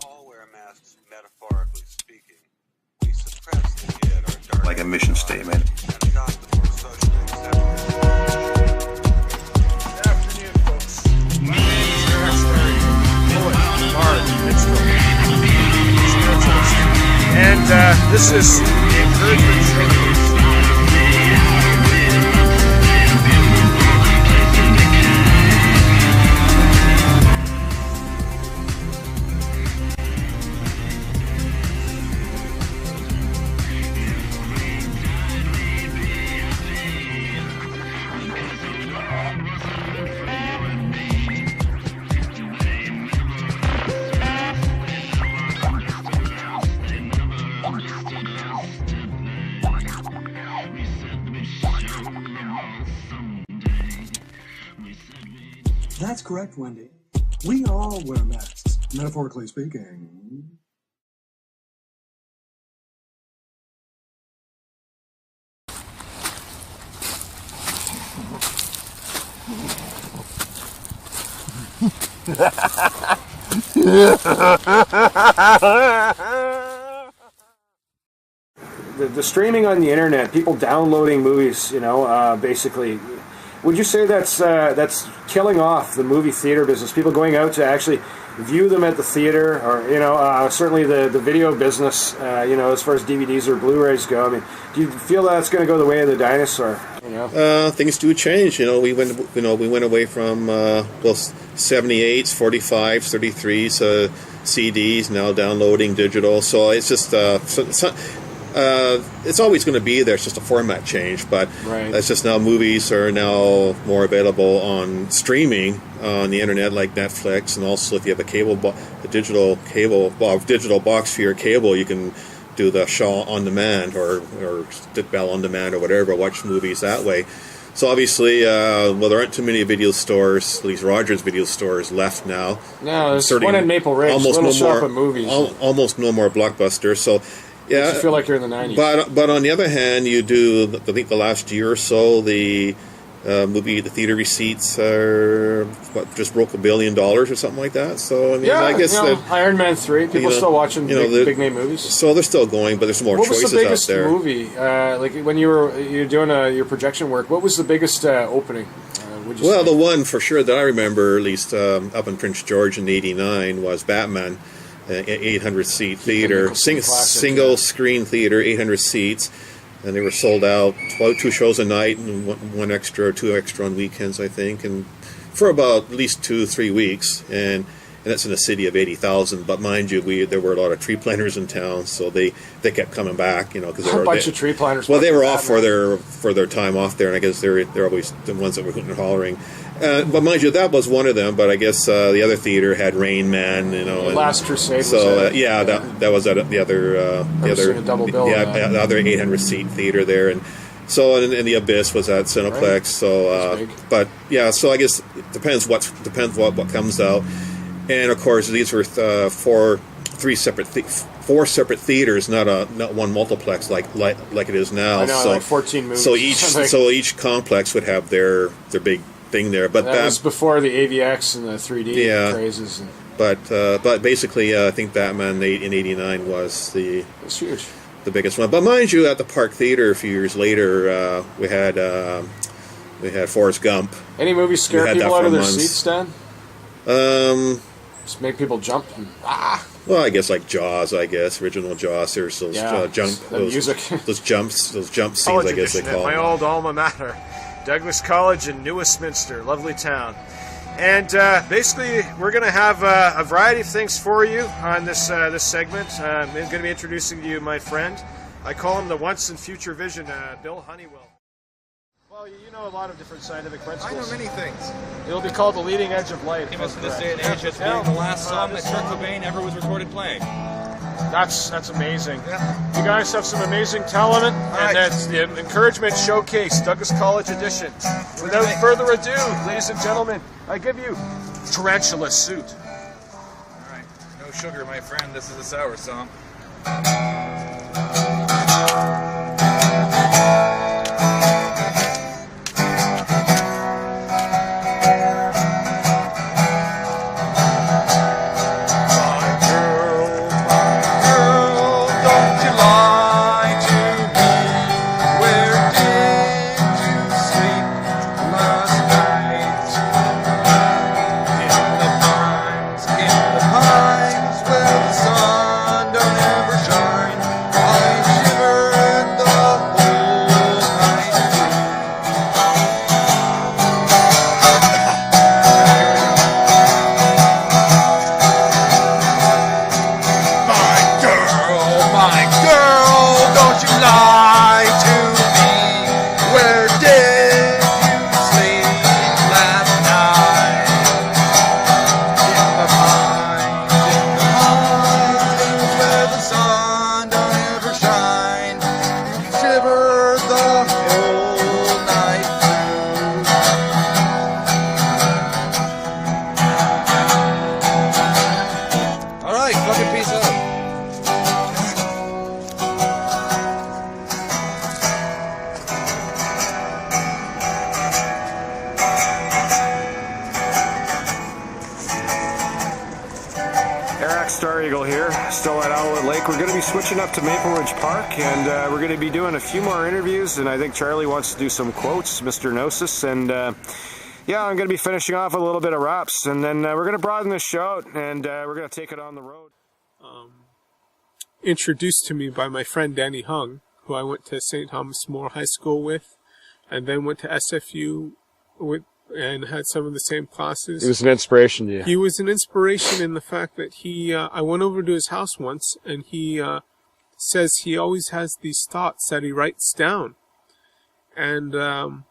all wear masks, metaphorically speaking. We suppress the id, our dark like a mission statement. and adopt the more socially acceptable. Good afternoon, folks. My name is Eric Starry, poet, bard, minstrel, spiritualist, and this is the Encouragement Showcase. That's correct, Wendy. We all wear masks, metaphorically speaking. The streaming on the internet, people downloading movies, basically. Would you say that's killing off the movie theater business? People going out to actually view them at the theater, or certainly the video business, as far as DVDs or Blu-rays go. I mean, do you feel that's going to go the way of the dinosaur? Things do change. We went away from 78s, 45s, 33s, CDs, now downloading digital. So it's just it's always going to be there. It's just a format change, but Right. It's just now movies are now more available on streaming on the internet, like Netflix, and also if you have a digital box for your cable, you can do the Shaw on demand or Stick Bell on demand or whatever. Watch movies that way. So obviously, there aren't too many video stores, at least Rogers video stores, left now. No, there's one in Maple Ridge. Almost Little no shop more of movies. Almost no more Blockbuster. So. Yeah, Makes you feel like you're in the 90s. But on the other hand, you do. I think the last year or so, the theater receipts are just broke $1 billion or something like that. So I mean, I guess Iron Man 3. People still watching big name movies. So they're still going, but there's more choices out there. What was the biggest movie? Like when you're doing your projection work, what was the biggest opening? Well, the one for sure that I remember, at least up in Prince George in '89, was Batman. 800-seat theater, single screen theater, 800 seats, and they were sold out. 2 shows a night, and one extra or 2 extra on weekends, I think, and for about at least 2-3 weeks. And that's in a city of 80,000. But mind you, there were a lot of tree planters in town, so they kept coming back, because a bunch of tree planters. Well, they were off for their time off there, and I guess they're always the ones that were hooting and hollering. But mind you, that was one of them. But I guess the other theater had Rain Man, Last Crusade. So that was at the other double bill. The other 800-seat theater there, and so and the Abyss was at Cineplex. Right. So, but yeah, so I guess it depends what comes out, and of course these were 4 separate theaters, not one multiplex like it is now. I know, so like 14 movies. So each complex would have their big thing there, but that was before the AVX and the 3D crazes. But basically, I think Batman in '89 was it's huge, the biggest one. But mind you, at the Park Theater a few years later, we had Forrest Gump. Any movies scare people out of their seats, Dan? Just make people jump. Well, I guess like Jaws. Original Jaws. There's those those jump scenes. I guess they call my them. old alma mater. Douglas College in New Westminster, lovely town. And basically, we're going to have a variety of things for you on this segment. I'm going to be introducing to you my friend. I call him the once and future vision, Bill Honeywell. Well, you know a lot of different scientific principles. I know many things. It'll be called the leading edge of light. Famous in this day and age as being the last song that Kurt Cobain ever was recorded playing. That's amazing. Yeah. You guys have some amazing talent, and that's the Encouragement Showcase, Douglas College Edition. Without further ado, ladies and gentlemen, I give you Tarantula Suit. All right. No sugar, my friend. This is a sour song. My girl Star Eagle here, still at Alouette Lake. We're going to be switching up to Maple Ridge Park, and we're going to be doing a few more interviews, and I think Charlie wants to do some quotes, Mr. Gnosis, and yeah, I'm going to be finishing off a little bit of raps, and then we're going to broaden this show out, and we're going to take it on the road. Introduced to me by my friend Danny Hung, who I went to St. Thomas More High School with, and then went to SFU with, and had some of the same classes. He was an inspiration to you. He was an inspiration in the fact that I went over to his house once, and he says he always has these thoughts that he writes down. And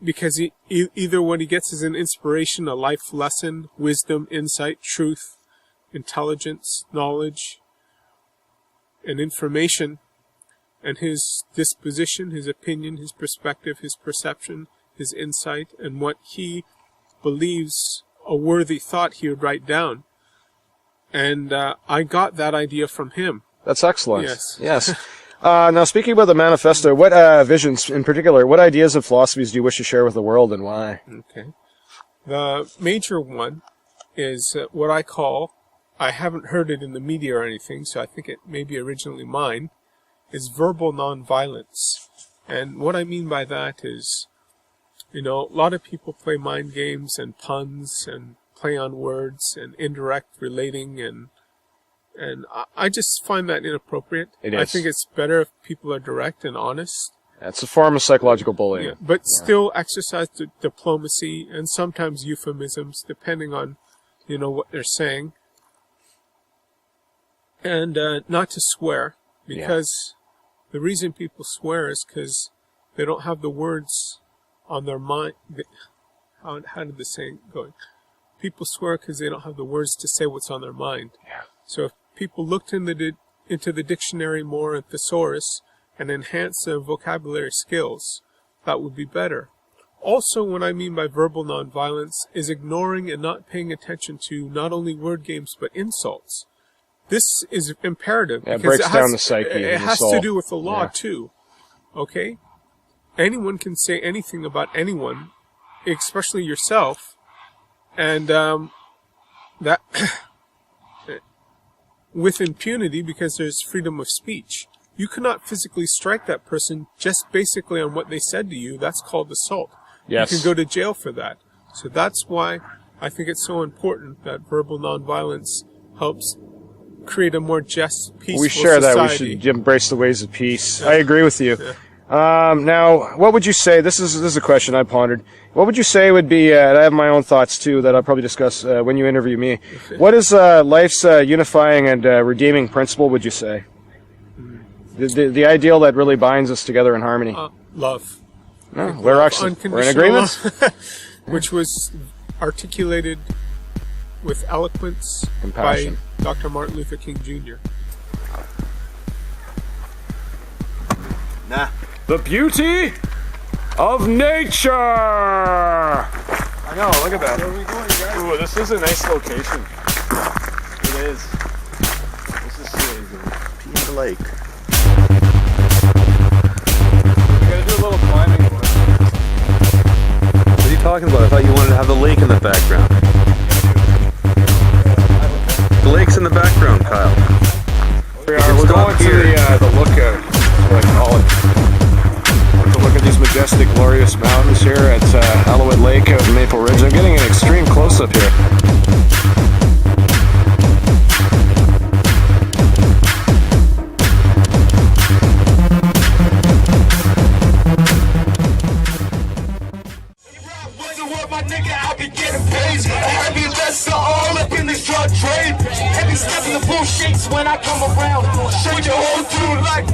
because either what he gets is an inspiration, a life lesson, wisdom, insight, truth, intelligence, knowledge, and information, and his disposition, his opinion, his perspective, his perception, his insight, and what he believes a worthy thought he would write down. And I got that idea from him. That's excellent. Yes. Yes. Now, speaking about the manifesto, what visions in particular, what ideas and philosophies do you wish to share with the world, and why? Okay. The major one is what I call, I haven't heard it in the media or anything, so I think it may be originally mine, is verbal nonviolence. And what I mean by that is, you know, a lot of people play mind games and puns and play on words and indirect relating, and I just find that inappropriate. It is. I think it's better if people are direct and honest. That's a form of psychological bullying. Yeah, but still exercise diplomacy and sometimes euphemisms, depending on, you know, what they're saying. And not to swear, because the reason people swear is because they don't have the words on their mind. How did the saying go? People swear because they don't have the words to say what's on their mind. Yeah. So if people looked into the dictionary more and thesaurus and enhance their vocabulary skills, that would be better. Also, what I mean by verbal nonviolence is ignoring and not paying attention to not only word games but insults. This is imperative. Yeah, it breaks down the psyche. It has to do with the law, too. Okay? Anyone can say anything about anyone, especially yourself, and that with impunity, because there's freedom of speech. You cannot physically strike that person just basically on what they said to you. That's called assault. Yes. You can go to jail for that. So that's why I think it's so important that verbal nonviolence helps create a more just, peaceful We share society. that. We should embrace the ways of peace. I agree with you. Now, what would you say, this is a question I pondered, what would you say would be, and I have my own thoughts too that I'll probably discuss when you interview me, what is life's unifying and redeeming principle, would you say? The ideal that really binds us together in harmony? Love. No, we're in agreement? Love, which was articulated with eloquence by Dr. Martin Luther King Jr. The beauty of nature! I know, look at that. Where are we going, guys? Ooh, this is a nice location. It is. This is Peanut Lake. We gotta do a little climbing. What are you talking about? I thought you wanted to have the lake in the background. The lake's in the background, Kyle. We're going to the lookout, that's what I call it. Take a look at these majestic, glorious mountains here at Alouette Lake out in Maple Ridge. I'm getting an extreme close-up here. When I come around, shake your whole dude like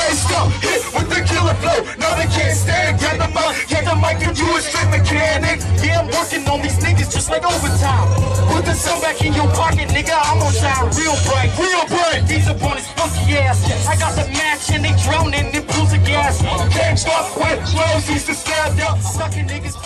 laced up, hit with the killer flow. No, they can't stand. Grab the mic and you a straight mechanic. Yeah, I'm working on these niggas just like overtime. Put the sun back in your pocket, nigga. I'm on shine real bright, real bright. These up on his funky ass. I got the match and they droning in pools of gas. Can't stop with clothes, used to stand up, sucking niggas.